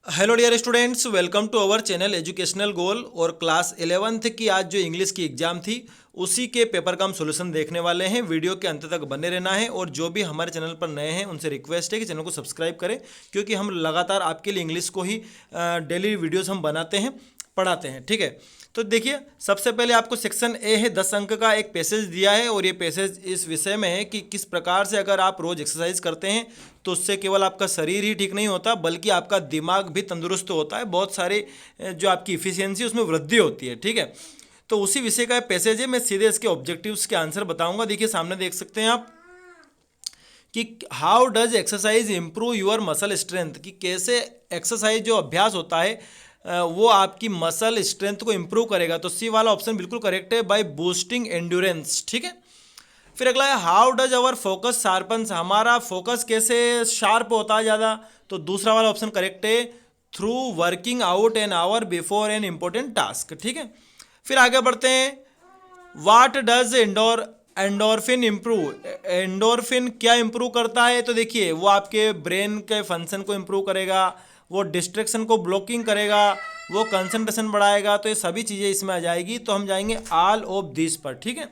Hello dear students, welcome to our channel educational goal. और class 11th की आज जो इंग्लिश की एग्जाम थी उसी के पेपर का हम सॉल्यूशन देखने वाले हैं। वीडियो के अंत तक बने रहना है और जो भी हमारे चैनल पर नए हैं उनसे रिक्वेस्ट है कि चैनल को सब्सक्राइब करें, क्योंकि हम लगातार आपके लिए इंग्लिश को ही डेली वीडियोस हम बनाते हैं, पढ़ाते हैं। ठीक है, तो देखिए सबसे पहले आपको सेक्शन ए है, 10 अंक का एक पैसेज दिया है और ये पैसेज इस विषय में है कि किस प्रकार से अगर आप रोज़ एक्सरसाइज करते हैं तो उससे केवल आपका शरीर ही ठीक नहीं होता बल्कि आपका दिमाग भी तंदुरुस्त होता है, बहुत सारे जो आपकी इफिशियंसी उसमें वृद्धि होती है। ठीक है, तो उसी विषय का पैसेज है। मैं सीधे इसके ऑब्जेक्टिव्स के आंसर बताऊंगा। देखिए सामने देख सकते हैं आप कि how does exercise improve your muscle strength, कि कैसे एक्सरसाइज जो अभ्यास होता है वो आपकी मसल स्ट्रेंथ को इम्प्रूव करेगा। तो सी वाला ऑप्शन बिल्कुल करेक्ट है, बाय बूस्टिंग एंड्योरेंस। ठीक है, फिर अगला है how does our focus sharpens, हमारा फोकस कैसे शार्प होता है ज़्यादा। तो दूसरा वाला ऑप्शन करेक्ट है, through working out an hour before an important task. ठीक है, फिर आगे बढ़ते हैं। What does endorphin improve, endorphin क्या इम्प्रूव करता है। तो देखिए वो आपके ब्रेन के फंक्शन को इम्प्रूव करेगा, वो डिस्ट्रैक्शन को ब्लॉकिंग करेगा, वो कंसंट्रेशन बढ़ाएगा। तो ये सभी चीज़ें इसमें आ जाएगी। तो हम जाएंगे ऑल ऑफ दिस पर। ठीक है,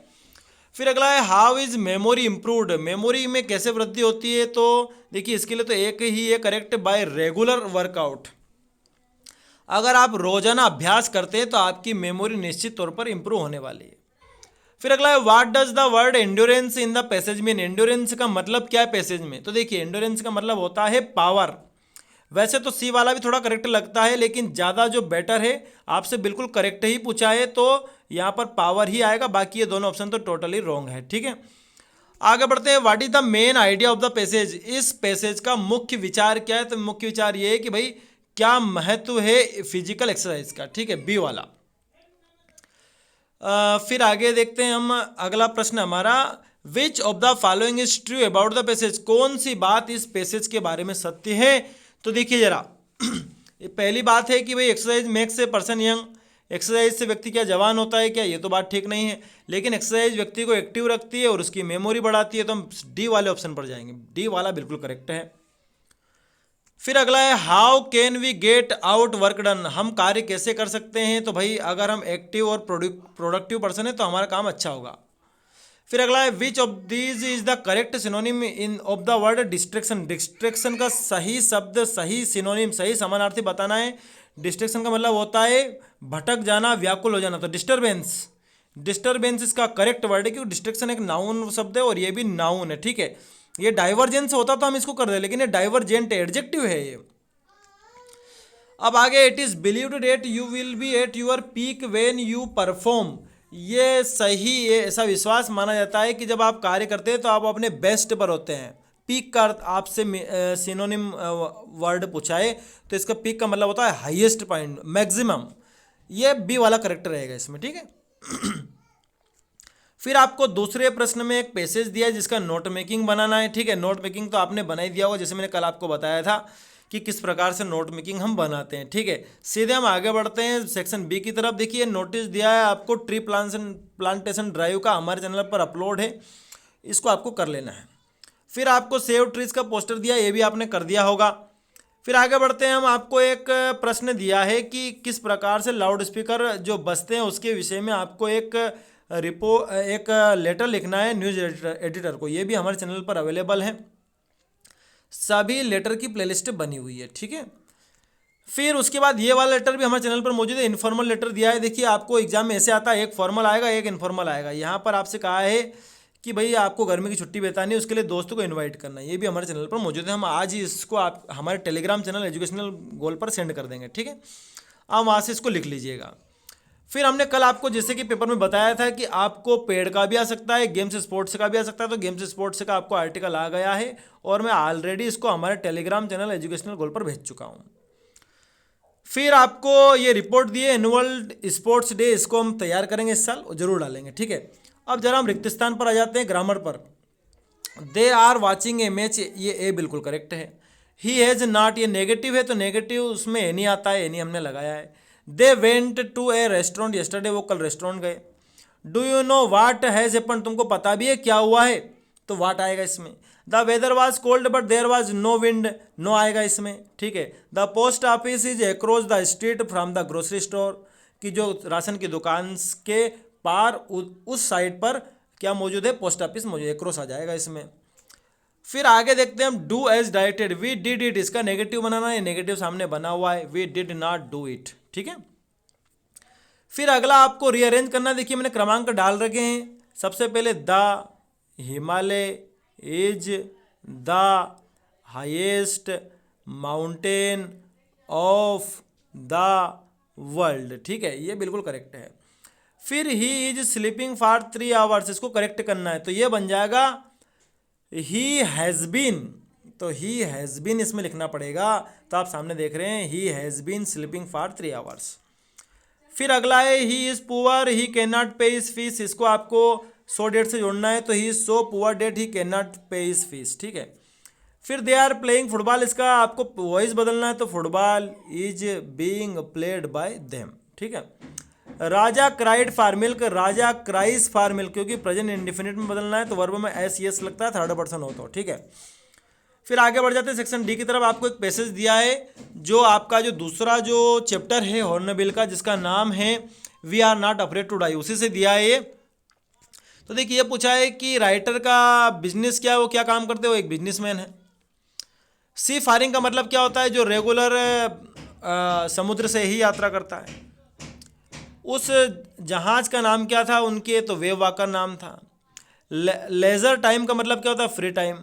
फिर अगला है how is memory improved, memory में कैसे वृद्धि होती है। तो देखिए इसके लिए तो एक ही है करेक्ट, बाय रेगुलर वर्कआउट। अगर आप रोजाना अभ्यास करते हैं तो आपकी मेमोरी निश्चित तौर पर इंप्रूव होने वाली है। फिर अगला है what does the word endurance in the passage mean, endurance का मतलब क्या है पैसेज में। तो देखिए एंड्योरेंस का मतलब होता है पावर। वैसे तो सी वाला भी थोड़ा करेक्ट लगता है, लेकिन ज़्यादा जो बेटर है आपसे बिल्कुल करेक्ट ही पूछा है तो यहाँ पर पावर ही आएगा, बाकी ये दोनों ऑप्शन तो टोटली रॉन्ग है। ठीक है, आगे बढ़ते हैं। What is the main idea of the passage, इस पैसेज का मुख्य विचार क्या है। तो मुख्य विचार ये है कि भाई क्या महत्व है फिजिकल एक्सरसाइज का। ठीक है, बी वाला। फिर आगे देखते हैं हम, अगला प्रश्न हमारा, which of the following is true about the passage, कौन सी बात इस पैसेज के बारे में सत्य है। तो देखिए जरा ये पहली बात है कि भाई exercise makes a person young, exercise से व्यक्ति क्या जवान होता है क्या, ये तो बात ठीक नहीं है। लेकिन एक्सरसाइज व्यक्ति को एक्टिव रखती है और उसकी मेमोरी बढ़ाती है। तो हम डी वाले ऑप्शन पर जाएंगे, डी वाला बिल्कुल करेक्ट है। फिर अगला है how can we get out work done, हम कार्य कैसे कर सकते हैं। तो भाई अगर हम एक्टिव और प्रोडक्टिव पर्सन है तो हमारा काम अच्छा होगा। फिर अगला है which of these is the correct synonym in of the word distraction, distraction का सही शब्द, सही सिनोनिम, सही समानार्थी बताना है। डिस्ट्रैक्शन का मतलब होता है भटक जाना, व्याकुल हो जाना। तो डिस्टर्बेंस, डिस्टर्बेंस इसका करेक्ट वर्ड है, क्योंकि डिस्ट्रैक्शन एक नाउन शब्द है और ये भी नाउन है। ठीक है, ये डाइवर्जेंस होता तो हम इसको कर दे, लेकिन ये डाइवर्जेंट एडजेक्टिव है ये। अब आगे, it is believed that you will be at your peak when you perform, ये सही है, ऐसा विश्वास माना जाता है कि जब आप कार्य करते हैं तो आप अपने बेस्ट पर होते हैं। पीक का अर्थ आपसे सिनोनिम वर्ड पूछा है तो इसका पीक का मतलब होता है हाईएस्ट पॉइंट, मैक्सिमम। ये बी वाला करेक्ट रहेगा इसमें। ठीक है फिर आपको दूसरे प्रश्न में एक पैसेज दिया है जिसका नोट मेकिंग बनाना है। ठीक है, नोट मेकिंग तो आपने बना ही दिया होगा, जैसे मैंने कल आपको बताया था कि किस प्रकार से नोट मेकिंग हम बनाते हैं। ठीक है, सीधे हम आगे बढ़ते हैं सेक्शन बी की तरफ। देखिए नोटिस दिया है आपको, ट्री प्लांटेशन ड्राइव का हमारे चैनल पर अपलोड है, इसको आपको कर लेना है। फिर आपको सेव ट्रीज का पोस्टर दिया, ये भी आपने कर दिया होगा। फिर आगे बढ़ते हैं हम, आपको एक प्रश्न दिया है कि किस प्रकार से लाउड स्पीकर जो बजते हैं उसके विषय में आपको एक एक लेटर लिखना है न्यूज़ एडिटर को। ये भी हमारे चैनल पर अवेलेबल है, सभी लेटर की प्लेलिस्ट बनी हुई है। ठीक है, फिर उसके बाद ये वाला लेटर भी हमारे चैनल पर मौजूद है, इनफॉर्मल लेटर दिया है। देखिए आपको एग्जाम में ऐसे आता है, एक फॉर्मल आएगा एक इनफॉर्मल आएगा। यहाँ पर आपसे कहा है कि भाई आपको गर्मी की छुट्टी बितानी है, उसके लिए दोस्तों को इनवाइट करना है। ये भी हमारे चैनल पर मौजूद है, हम आज ही इसको आप हमारे टेलीग्राम चैनल एजुकेशनल गोल पर सेंड कर देंगे। ठीक है, आप वहाँ से इसको लिख लीजिएगा। फिर हमने कल आपको जैसे कि पेपर में बताया था कि आपको पेड का भी आ सकता है, गेम्स स्पोर्ट्स का भी आ सकता है। तो गेम्स स्पोर्ट्स का आपको आर्टिकल आ गया है और मैं ऑलरेडी इसको हमारे टेलीग्राम चैनल एजुकेशनल गोल पर भेज चुका हूँ। फिर आपको ये रिपोर्ट दी है एनुअल स्पोर्ट्स डे, इसको हम तैयार करेंगे इस साल, जरूर डालेंगे। ठीक है, अब जरा हम रिक्त स्थान पर आ जाते हैं, ग्रामर पर। They are watching a match, ये ए बिल्कुल करेक्ट है। ही हैज़ नॉट, ये नेगेटिव है तो नेगेटिव उसमें एनी आता है, एनी हमने लगाया है। They went to a restaurant yesterday, वो कल रेस्टोरेंट गए। Do you know what has happen, तुमको पता भी है क्या हुआ है, तो वाट आएगा इसमें। The weather was cold but there was no wind, no आएगा इसमें, ठीक है। The post office is across the street from the grocery store, कि जो राशन की दुकान के पार उस साइड पर क्या मौजूद है, पोस्ट ऑफिस मौजूद है, क्रॉस आ जाएगा इसमें। फिर आगे देखते हैं हम, do as directed, we did it, इसका नेगेटिव बनाना है, नेगेटिव सामने बना हुआ है, we did not do it, ठीक है। फिर अगला आपको रीअरेंज करना, देखिए मैंने क्रमांक डाल रखे हैं। सबसे पहले the Himalaya is the highest mountain of the world, ठीक है, ये बिल्कुल करेक्ट है। फिर he is sleeping for 3 hours, इसको करेक्ट करना है, तो ये बन जाएगा ही हैज़ बीन, तो ही हैज़ बीन इसमें लिखना पड़ेगा। तो आप सामने देख रहे हैं he has been sleeping for 3 hours. फिर अगला है he is poor he can not pay his fees, इसको आपको 100 डेट से जोड़ना है, तो he is so poor that he can not pay his fees, ठीक है। फिर दे आर प्लेइंग फुटबॉल, इसका आपको वॉइस बदलना है, तो football is being played by them, ठीक है। Raja cried for milk, Raja cries for milk, क्योंकि प्रेजेंट इंडिफिनिट में बदलना है, तो वर्ब में एस यस लगता है, थर्ड पर्सन हो तो, ठीक है। फिर आगे बढ़ जाते हैं सेक्शन डी की तरफ। आपको एक पैसेज दिया है जो आपका जो दूसरा जो चैप्टर है हॉर्नबिल का, जिसका नाम है we are not afraid to die, उसी से दिया है ये। तो देखिए ये पूछा है कि राइटर का बिजनेस क्या है, वो क्या काम करते हो, एक बिजनेसमैन है। सी फारिंग का मतलब क्या होता है, जो रेगुलर समुद्र से ही यात्रा करता है। उस जहाज का नाम क्या था उनके, तो वेव वॉकर नाम था। लेजर टाइम का मतलब क्या होता है, फ्री टाइम,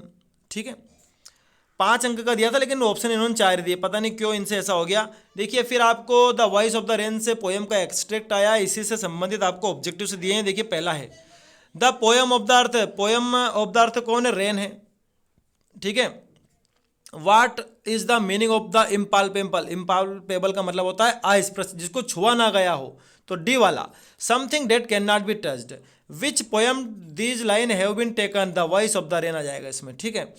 ठीक है। 5 अंक का दिया था, लेकिन ऑप्शन इन्होंने 4 दिए, पता नहीं क्यों इनसे ऐसा हो गया। देखिए फिर आपको the voice of the rain से पोएम का एक्सट्रैक्ट आया, इसी से संबंधित आपको ऑब्जेक्टिव से दिए हैं। देखिए पहला है the poem of the earth, poem of the earth कौन है, रेन है, ठीक है। What is the meaning of the impalpable, impalpable का मतलब होता है अस्पृश्य, जिसको छुआ ना गया हो, तो डी वाला something that can not be touched. Which poem these line have been taken, the voice of the rain आ जाएगा इसमें, ठीक है।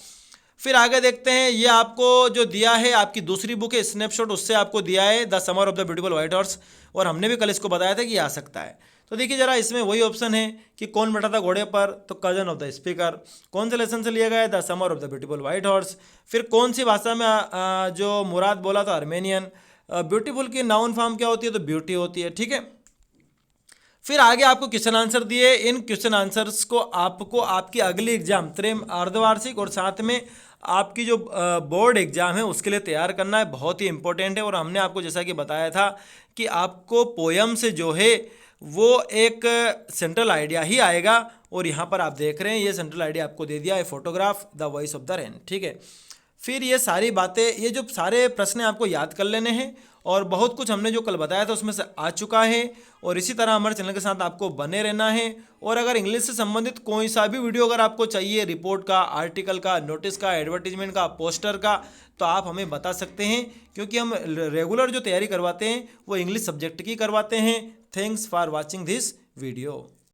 फिर आगे देखते हैं, ये आपको जो दिया है आपकी दूसरी बुक है स्नैपशॉट, उससे आपको दिया है the summer of the beautiful white horse, और हमने भी कल इसको बताया था कि आ सकता है। तो देखिए जरा इसमें वही ऑप्शन है कि कौन बैठा था घोड़े पर, तो कजन ऑफ द स्पीकर। कौन से लेसन से लिया गया है, the summer of the beautiful white horse. फिर कौन सी भाषा में जो मुराद बोला था, आर्मेनियन। ब्यूटीफुल की नाउन फॉर्म क्या होती है, तो ब्यूटी होती है, ठीक है। फिर आगे आपको क्वेश्चन आंसर दिए, इन क्वेश्चन आंसर्स को आपको आपकी अगली एग्जाम अर्धवार्षिक और साथ में आपकी जो बोर्ड एग्जाम है उसके लिए तैयार करना है, बहुत ही इंपॉर्टेंट है। और हमने आपको जैसा कि बताया था कि आपको पोयम से जो है वो एक सेंट्रल आइडिया ही आएगा, और यहाँ पर आप देख रहे हैं ये सेंट्रल आइडिया आपको दे दिया है, photograph the voice of the rain, ठीक है। फिर ये सारी बातें, ये जो सारे प्रश्न आपको याद कर लेने हैं, और बहुत कुछ हमने जो कल बताया था उसमें से आ चुका है। और इसी तरह हमारे चैनल के साथ आपको बने रहना है। और अगर इंग्लिश से संबंधित कोई सा भी वीडियो अगर आपको चाहिए, रिपोर्ट का, आर्टिकल का, नोटिस का, एडवर्टीजमेंट का, पोस्टर का, तो आप हमें बता सकते हैं, क्योंकि हम रेगुलर जो तैयारी करवाते हैं वो इंग्लिश सब्जेक्ट की करवाते हैं। Thanks for watching this video.